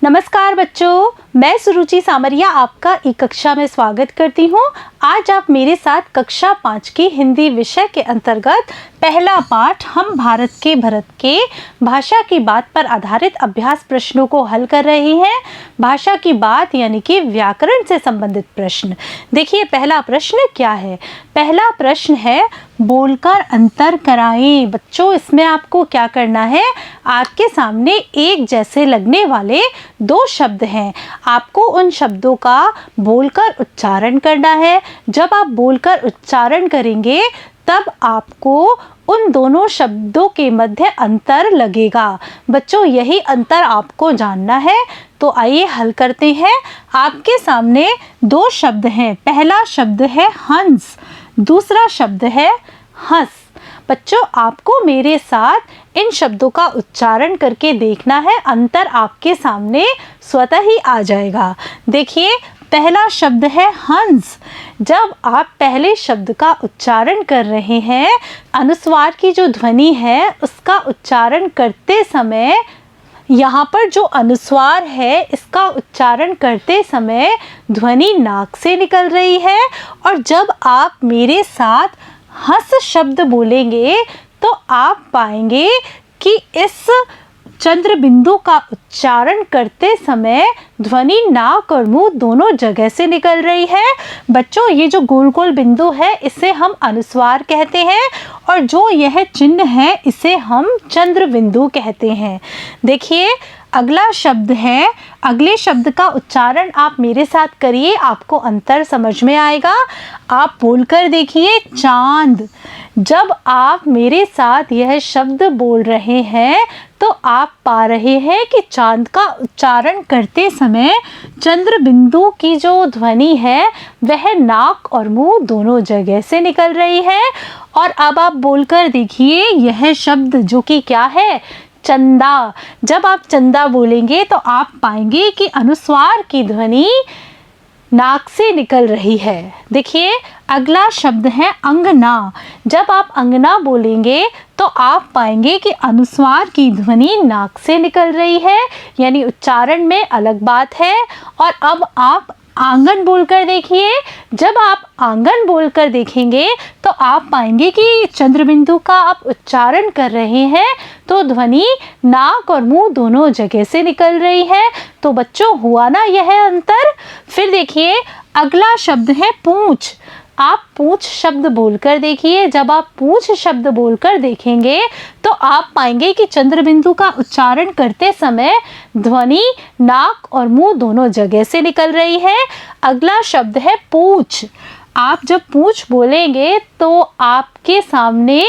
नमस्कार बच्चों, मैं सुरुचि सामरिया आपका ई कक्षा में स्वागत करती हूँ। आज आप मेरे साथ कक्षा 5 की हिंदी विषय के अंतर्गत पहला पाठ हम भारत के भरत के भाषा की बात पर आधारित अभ्यास प्रश्नों को हल कर रहे हैं। भाषा की बात यानी कि व्याकरण से संबंधित प्रश्न। देखिए पहला प्रश्न क्या है। पहला प्रश्न है बोलकर अंतर कराएं। बच्चों इसमें आपको क्या करना है, आपके सामने एक जैसे लगने वाले दो शब्द हैं, आपको उन शब्दों का बोलकर उच्चारण करना है। जब आप बोलकर उच्चारण करेंगे तब आपको उन दोनों शब्दों के मध्य अंतर लगेगा। बच्चों यही अंतर आपको जानना है, तो आइए हल करते हैं। आपके सामने दो शब्द हैं, पहला शब्द है हंस, दूसरा शब्द है हंस। बच्चों आपको मेरे साथ इन शब्दों का उच्चारण करके देखना है, अंतर आपके सामने स्वतः ही आ जाएगा। देखिए पहला शब्द है हंस। जब आप पहले शब्द का उच्चारण कर रहे हैं, अनुस्वार की जो ध्वनि है उसका उच्चारण करते समय यहाँ पर जो अनुस्वार है इसका उच्चारण करते समय ध्वनि नाक से निकल रही है, और जब आप मेरे साथ हंस शब्द बोलेंगे तो आप पाएंगे कि इस चंद्र बिंदु का उच्चारण करते समय ध्वनि नाक और मुंह दोनों जगह से निकल रही है। बच्चों ये जो गोल गोल बिंदु है इसे हम अनुस्वार कहते हैं, और जो यह चिन्ह है इसे हम चंद्र बिंदु कहते हैं। देखिए अगला शब्द है, अगले शब्द का उच्चारण आप मेरे साथ करिए, आपको अंतर समझ में आएगा। आप बोलकर देखिए चांद। जब आप मेरे साथ यह शब्द बोल रहे हैं तो आप पा रहे हैं कि चांद का उच्चारण करते समय चंद्र बिंदु की जो ध्वनि है वह नाक और मुंह दोनों जगह से निकल रही है। और अब आप बोलकर देखिए यह शब्द जो कि क्या है, चंदा। जब आप चंदा बोलेंगे तो आप पाएंगे कि अनुस्वार की ध्वनि नाक से निकल रही है। देखिए अगला शब्द है अंगना। जब आप अंगना बोलेंगे तो आप पाएंगे कि अनुस्वार की ध्वनि नाक से निकल रही है, यानी उच्चारण में अलग बात है। और अब आप आंगन बोलकर देखिए। जब आप आंगन बोलकर देखेंगे तो आप पाएंगे कि चंद्रबिंदु का आप उच्चारण कर रहे हैं तो ध्वनि नाक और मुंह दोनों जगह से निकल रही है। तो बच्चों हुआ ना यह अंतर। फिर देखिए अगला शब्द है पूंछ। आप पूंछ शब्द बोलकर देखिए। जब आप पूंछ शब्द बोलकर देखेंगे तो आप पाएंगे कि चंद्रबिंदु का उच्चारण करते समय ध्वनि नाक और मुंह दोनों जगह से निकल रही है। अगला शब्द है पूंछ। आप जब पूंछ बोलेंगे तो आपके सामने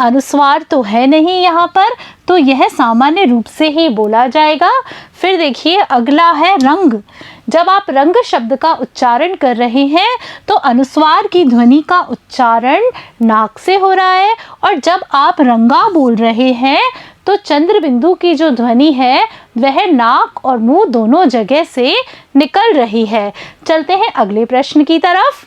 अनुस्वार तो है नहीं यहाँ पर, तो यह सामान्य रूप से ही बोला जाएगा। फिर देखिए अगला है रंग। जब आप रंग शब्द का उच्चारण कर रहे हैं तो अनुस्वार की ध्वनि का उच्चारण नाक से हो रहा है, और जब आप रंगा बोल रहे हैं तो चंद्र बिंदु की जो ध्वनि है वह नाक और मुंह दोनों जगह से निकल रही है। चलते हैं अगले प्रश्न की तरफ।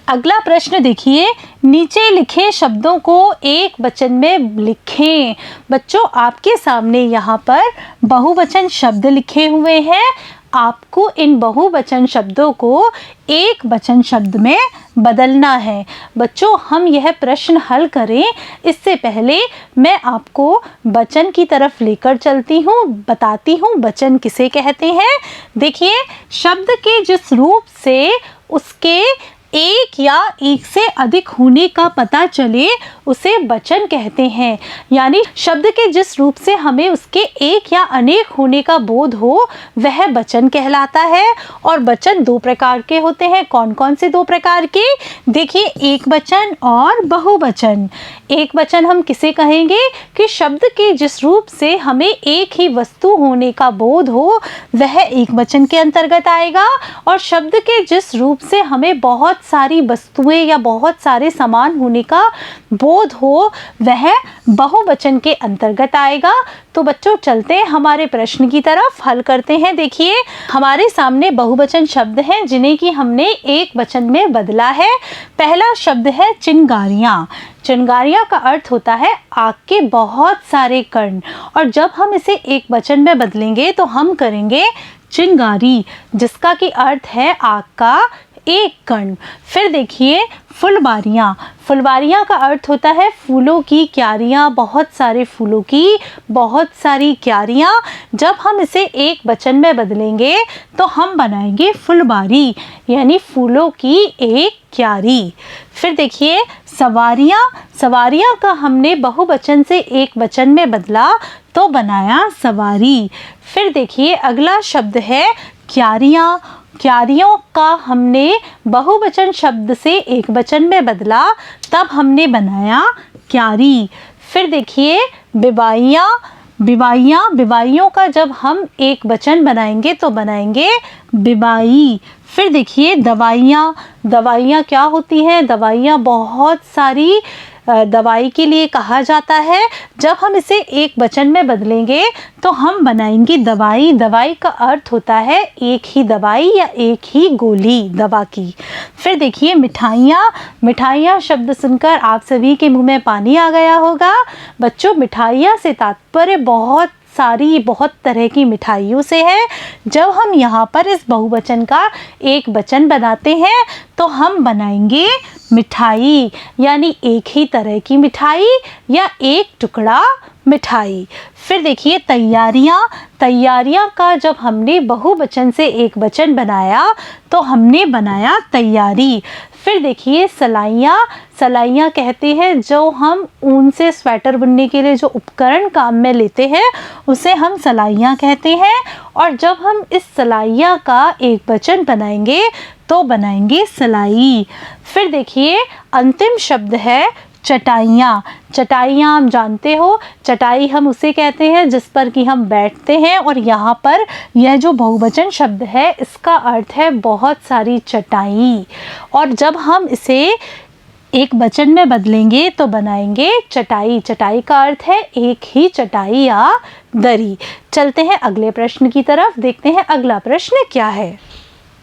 अगला प्रश्न देखिए, नीचे लिखे शब्दों को एक वचन में लिखें। बच्चों आपके सामने यहाँ पर बहुवचन शब्द लिखे हुए हैं, आपको इन बहुवचन शब्दों को एक वचन शब्द में बदलना है। बच्चों हम यह प्रश्न हल करें इससे पहले मैं आपको वचन की तरफ लेकर चलती हूँ, बताती हूँ वचन किसे कहते हैं। देखिए शब्द के जिस रूप से उसके एक या एक से अधिक होने का पता चले उसे वचन कहते हैं। यानी शब्द के जिस रूप से हमें उसके एक या अनेक होने का बोध हो वह वचन कहलाता है। और वचन दो प्रकार के होते हैं। कौन कौन से दो प्रकार के? देखिए एक वचन और बहुवचन। एक वचन हम किसे कहेंगे कि शब्द के जिस रूप से हमें एक ही वस्तु होने का बोध हो वह एक वचन के अंतर्गत आएगा, और शब्द के जिस रूप से हमें बहुत बहुत सारी वस्तुएं या बहुत सारे सामान होने का बोध हो, वह बहुवचन के अंतर्गत आएगा। तो बच्चों चलते हैं हमारे प्रश्न की तरफ, हल करते हैं। देखिए हमारे सामने बहुवचन शब्द हैं जिन्हें कि हमने एक वचन में बदला है। पहला शब्द है चिंगारियाँ। चिंगारियाँ का अर्थ होता है आग के बहुत सारे कण, और जब हम इसे एक वचन में बदलेंगे तो हम करेंगे चिंगारी, जिसका कि अर्थ है आग का एक कण। फिर देखिए फुलवारियाँ। फुलवारियाँ का अर्थ होता है फूलों की क्यारियाँ, बहुत सारे फूलों की बहुत सारी क्यारियाँ। जब हम इसे एक वचन में बदलेंगे तो हम बनाएंगे फुलवारी, यानी फूलों की एक क्यारी। फिर देखिए सवारियाँ। सवारियाँ का हमने बहुवचन से एक वचन में बदला तो बनाया सवारी। फिर देखिए अगला शब्द है क्यारियाँ। क्यारियों का हमने बहुवचन शब्द से एक वचन में बदला, तब हमने बनाया क्यारी। फिर देखिए बिवाइयाँ। बिवाइयाँ, बिवाइयों का जब हम एक वचन बनाएंगे तो बनाएंगे बिवाई। फिर देखिए दवाइयाँ। दवाइयाँ क्या होती हैं? दवाइयाँ बहुत सारी दवाई के लिए कहा जाता है। जब हम इसे एक वचन में बदलेंगे तो हम बनाएंगे दवाई। दवाई का अर्थ होता है एक ही दवाई या एक ही गोली दवा की। फिर देखिए मिठाइयाँ। मिठाइयाँ शब्द सुनकर आप सभी के मुंह में पानी आ गया होगा। बच्चों मिठाइयाँ से तात्पर्य बहुत सारी बहुत तरह की मिठाइयों से है। जब हम यहाँ पर इस बहुवचन का एक वचन बनाते हैं तो हम बनाएंगे मिठाई, यानी एक ही तरह की मिठाई या एक टुकड़ा मिठाई। फिर देखिए तैयारियाँ। तैयारियाँ का जब हमने बहुवचन से एक वचन बनाया तो हमने बनाया तैयारी। फिर देखिए सलाइयाँ। सलाइयाँ कहते हैं जो हम ऊन से स्वेटर बुनने के लिए जो उपकरण काम में लेते हैं उसे हम सलाइयाँ कहते हैं। और जब हम इस सलाइयाँ का एक वचन बनाएंगे तो बनाएंगे सलाई। फिर देखिए अंतिम शब्द है चटाइयाँ। चटाइयाँ आप जानते हो, चटाई हम उसे कहते हैं जिस पर कि हम बैठते हैं, और यहाँ पर यह जो बहुवचन शब्द है इसका अर्थ है बहुत सारी चटाई। और जब हम इसे एक वचन में बदलेंगे तो बनाएंगे चटाई। चटाई का अर्थ है एक ही चटाई या दरी। चलते हैं अगले प्रश्न की तरफ, देखते हैं अगला प्रश्न क्या है।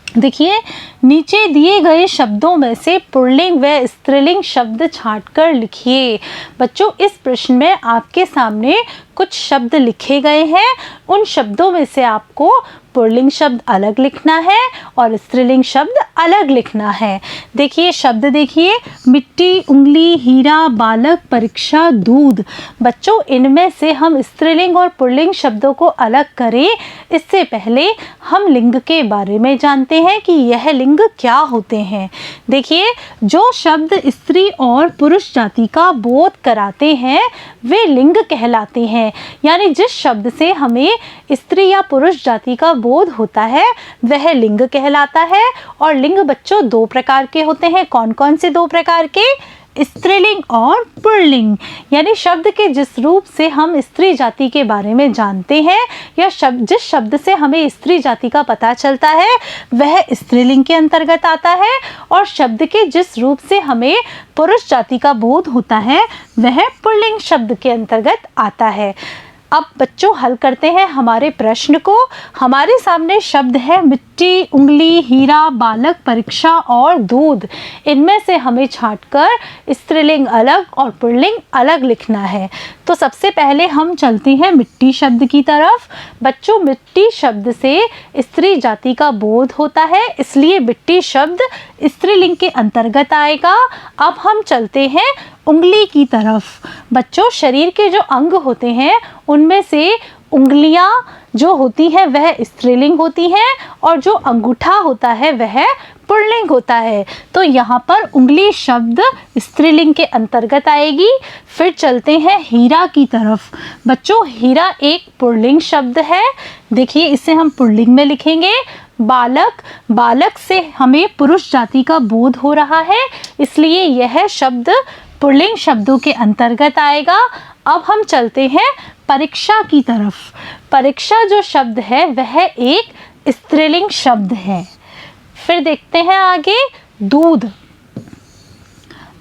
देखिए नीचे दिए गए शब्दों में से पुल्लिंग व स्त्रीलिंग शब्द छांटकर लिखिए। बच्चों इस प्रश्न में आपके सामने कुछ शब्द लिखे गए हैं। उन शब्दों में से आपको पुल्लिंग शब्द अलग लिखना है और स्त्रीलिंग शब्द अलग लिखना है। देखिए शब्द देखिए मिट्टी, उंगली, हीरा, बालक, परीक्षा, दूध। बच्चों इनमें से हम स्त्रीलिंग और पुल्लिंग शब्दों को अलग करें इससे पहले हम लिंग के बारे में जानते हैं कि यह लिंग क्या होते हैं। देखिए जो शब्द स्त्री और पुरुष जाति का बोध कराते हैं वे लिंग कहलाते हैं। यानी जिस शब्द से हमें स्त्री या पुरुष जाति का बोध होता है वह लिंग कहलाता है। और लिंग बच्चों दो प्रकार के होते हैं। कौन कौन से दो प्रकार के? स्त्रीलिंग और पुल्लिंग। यानी शब्द के जिस रूप से हम स्त्री जाति के बारे में जानते हैं या जिस शब्द से हमें स्त्री जाति का पता चलता है वह स्त्रीलिंग के अंतर्गत आता है, और शब्द के जिस रूप से हमें पुरुष जाति का बोध होता है वह पुल्लिंग शब्द के अंतर्गत आता है। अब बच्चों हल करते हैं हमारे प्रश्न को। हमारे सामने शब्द है मिट्टी, उंगली, हीरा, बालक, परीक्षा और दूध। इनमें से हमें छांटकर स्त्रीलिंग अलग और पुल्लिंग अलग लिखना है। तो सबसे पहले हम चलते हैं मिट्टी शब्द की तरफ। बच्चों मिट्टी शब्द से स्त्री जाति का बोध होता है, इसलिए मिट्टी शब्द स्त्रीलिंग के अंतर्गत आएगा। अब हम चलते हैं उंगली की तरफ। बच्चों शरीर के जो अंग होते हैं उनमें से उंगलियां जो होती हैं वह स्त्रीलिंग होती हैं, और जो अंगूठा होता है वह पुल्लिंग होता है। तो यहाँ पर उंगली शब्द स्त्रीलिंग के अंतर्गत आएगी। फिर चलते हैं हीरा की तरफ। बच्चों हीरा एक पुल्लिंग शब्द है। देखिए इसे हम पुल्लिंग में लिखेंगे। बालक, बालक से हमें पुरुष जाति का बोध हो रहा है, इसलिए यह शब्द पुल्लिंग शब्दों के अंतर्गत आएगा। अब हम चलते हैं परीक्षा की तरफ। परीक्षा जो शब्द है वह एक स्त्रीलिंग शब्द है। फिर देखते हैं आगे दूध।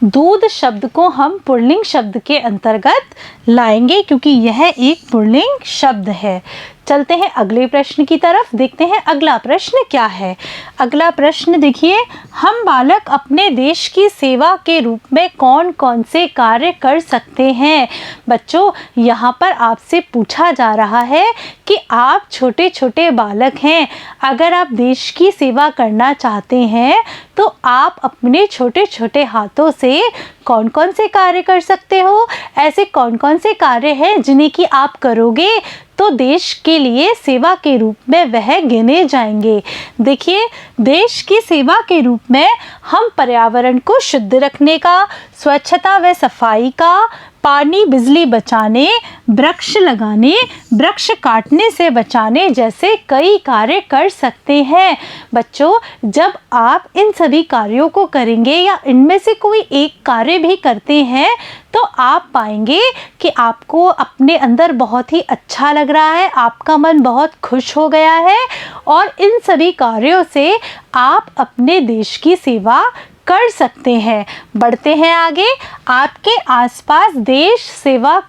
दूध शब्द को हम पुल्लिंग शब्द के अंतर्गत लाएंगे क्योंकि यह एक पुल्लिंग शब्द है। चलते हैं अगले प्रश्न की तरफ, देखते हैं अगला प्रश्न क्या है। अगला प्रश्न देखिए, हम बालक अपने देश की सेवा के रूप में कौन कौन से कार्य कर सकते हैं। बच्चों, यहाँ पर आपसे पूछा जा रहा है कि आप छोटे छोटे बालक हैं, अगर आप देश की सेवा करना चाहते हैं तो आप अपने छोटे छोटे हाथों से कौन कौन से कार्य कर सकते हो। ऐसे कौन कौन से कार्य हैं जिन्हें कि आप करोगे तो देश के लिए सेवा के रूप में वह गिने जाएंगे। देखिए, देश की सेवा के रूप में हम पर्यावरण को शुद्ध रखने का, स्वच्छता व सफाई का, पानी बिजली बचाने, वृक्ष लगाने, वृक्ष काटने से बचाने जैसे कई कार्य कर सकते हैं। बच्चों, जब आप इन सभी कार्यों को करेंगे या इनमें से कोई एक कार्य भी करते हैं तो आप पाएंगे कि आपको अपने अंदर बहुत ही अच्छा लग रहा है, आपका मन बहुत खुश हो गया है और इन सभी कार्यों से आप अपने देश की सेवा कर सकते हैं। बढ़ते हैं आगे। आपके आसपास देश सेवा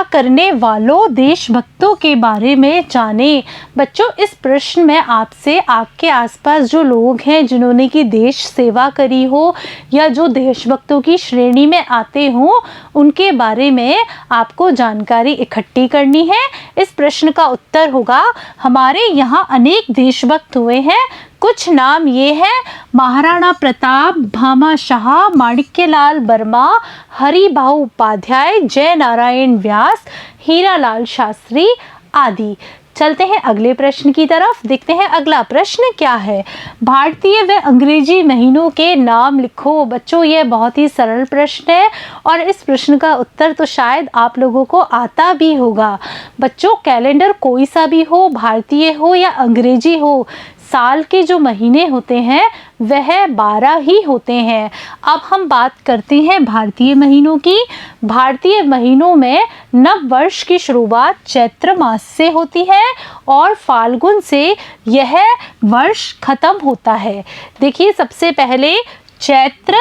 करने वालों देशभक्तों के बारे में जानें। बच्चों, इस प्रश्न में आपसे आपके आसपास जो लोग हैं जिन्होंने की देश सेवा करी हो या जो देशभक्तों की श्रेणी में आते हो उनके बारे में आपको जानकारी इकट्ठी करनी है। इस प्रश्न का उत्तर होगा, हमारे यहाँ अनेक देशभक्त हुए हैं। कुछ नाम ये हैं: महाराणा प्रताप, भामाशाह, माणिक्यलाल वर्मा, हरिभाऊ उपाध्याय, जय नारायण व्यास, हीरालाल शास्त्री आदि। चलते हैं अगले प्रश्न की तरफ, देखते हैं अगला प्रश्न क्या है। भारतीय व अंग्रेजी महीनों के नाम लिखो। बच्चों, यह बहुत ही सरल प्रश्न है और इस प्रश्न का उत्तर तो शायद आप लोगों को आता भी होगा। बच्चों, कैलेंडर कोई सा भी हो, भारतीय हो या अंग्रेजी हो, साल के जो महीने होते हैं वह 12 ही होते हैं। अब हम बात करते हैं भारतीय महीनों की। भारतीय महीनों में नव वर्ष की शुरुआत चैत्र मास से होती है और फाल्गुन से यह वर्ष खत्म होता है। देखिए, सबसे पहले चैत्र,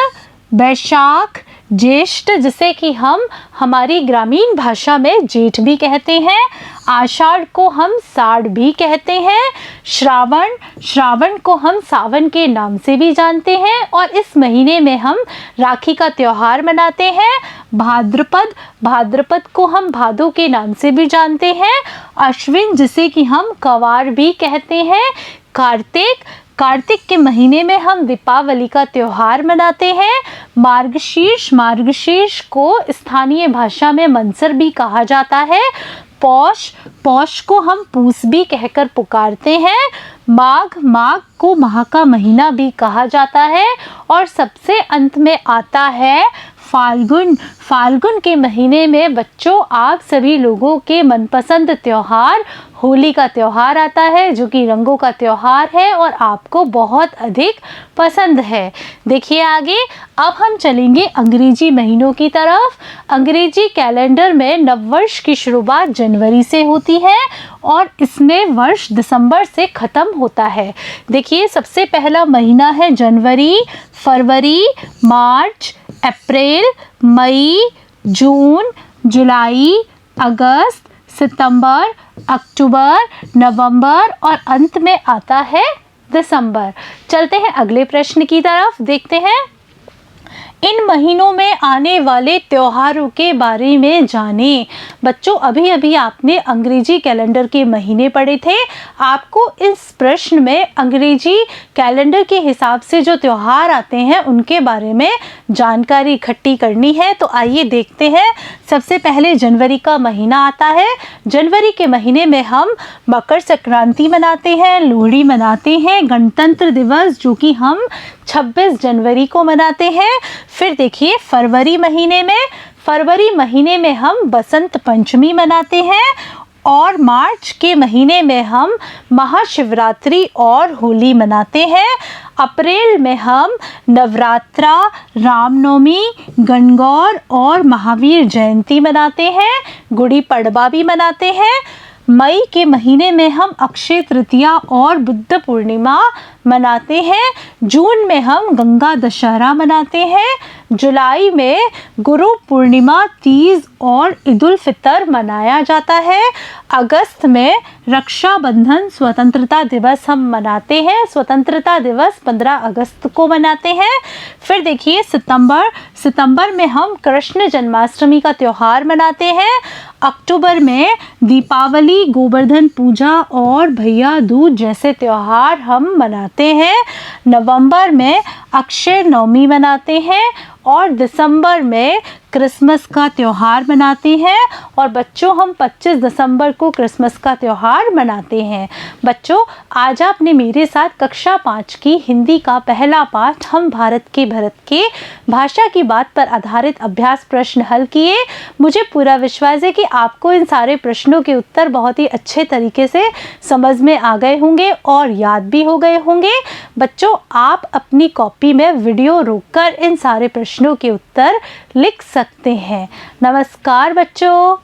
बैशाख, ज्येष्ठ जिसे कि हम हमारी ग्रामीण भाषा में जेठ भी कहते हैं, आषाढ़ को हम साढ़ भी कहते हैं, श्रावण को हम सावन के नाम से भी जानते हैं और इस महीने में हम राखी का त्योहार मनाते हैं, भाद्रपद को हम भादों के नाम से भी जानते हैं, अश्विन जिसे कि हम कवार भी कहते हैं, कार्तिक के महीने में हम दीपावली का त्योहार मनाते हैं, मार्गशीर्ष को स्थानीय भाषा में मनसर भी कहा जाता है, पौष को हम पूस भी कहकर पुकारते हैं, माघ को माह का महीना भी कहा जाता है और सबसे अंत में आता है फाल्गुन के महीने में बच्चों आप सभी लोगों के मनपसंद त्योहार होली का त्योहार आता है जो कि रंगों का त्योहार है और आपको बहुत अधिक पसंद है। देखिए आगे, अब हम चलेंगे अंग्रेजी महीनों की तरफ। अंग्रेजी कैलेंडर में नववर्ष की शुरुआत जनवरी से होती है और इसमें वर्ष दिसंबर से खत्म होता है। देखिए, सबसे पहला महीना है जनवरी, फरवरी, मार्च, अप्रैल, मई, जून, जुलाई, अगस्त, सितंबर, अक्टूबर, नवंबर और अंत में आता है दिसंबर। चलते हैं अगले प्रश्न की तरफ, देखते हैं इन महीनों में आने वाले त्योहारों के बारे में जानें। बच्चों, अभी अभी आपने अंग्रेजी कैलेंडर के महीने पढ़े थे। आपको इस प्रश्न में अंग्रेजी कैलेंडर के हिसाब से जो त्योहार आते हैं उनके बारे में जानकारी इकट्ठी करनी है। तो आइए देखते हैं। सबसे पहले जनवरी का महीना आता है। जनवरी के महीने में हम मकर संक्रांति मनाते हैं, लोहड़ी मनाते हैं, गणतंत्र दिवस जो कि हम 26 जनवरी को मनाते हैं। फिर देखिए, फरवरी महीने में हम बसंत पंचमी मनाते हैं और मार्च के महीने में हम महाशिवरात्रि और होली मनाते हैं। अप्रैल में हम नवरात्रा, रामनवमी, गणगौर और महावीर जयंती मनाते हैं, गुड़ी पड़वा भी मनाते हैं। मई के महीने में हम अक्षय तृतीया और बुद्ध पूर्णिमा मनाते हैं। जून में हम गंगा दशहरा मनाते हैं। जुलाई में गुरु पूर्णिमा, तीज और ईद उल फितर मनाया जाता है। अगस्त में रक्षाबंधन, स्वतंत्रता दिवस हम मनाते हैं। स्वतंत्रता दिवस 15 अगस्त को मनाते हैं। फिर देखिए सितंबर में हम कृष्ण जन्माष्टमी का त्यौहार मनाते हैं। अक्टूबर में दीपावली, गोवर्धन पूजा और भैया दूज जैसे त्यौहार हम मनाते हैं। नवंबर में अक्षय नवमी मनाते हैं और दिसंबर में क्रिसमस का त्यौहार मनाते हैं। और बच्चों हम 25 दिसंबर को क्रिसमस का त्यौहार मनाते हैं। बच्चों आज आपने मेरे साथ कक्षा 5 की हिंदी का पहला पाठ हम भारत के भाषा की बात पर आधारित अभ्यास प्रश्न हल किए। मुझे पूरा विश्वास है कि आपको इन सारे प्रश्नों के उत्तर बहुत ही अच्छे तरीके से समझ में आ गए होंगे और याद भी हो गए होंगे। बच्चों आप अपनी कॉपी में वीडियो रोककर इन सारे प्रश्नों के उत्तर लिख सकते हैं। नमस्कार बच्चों।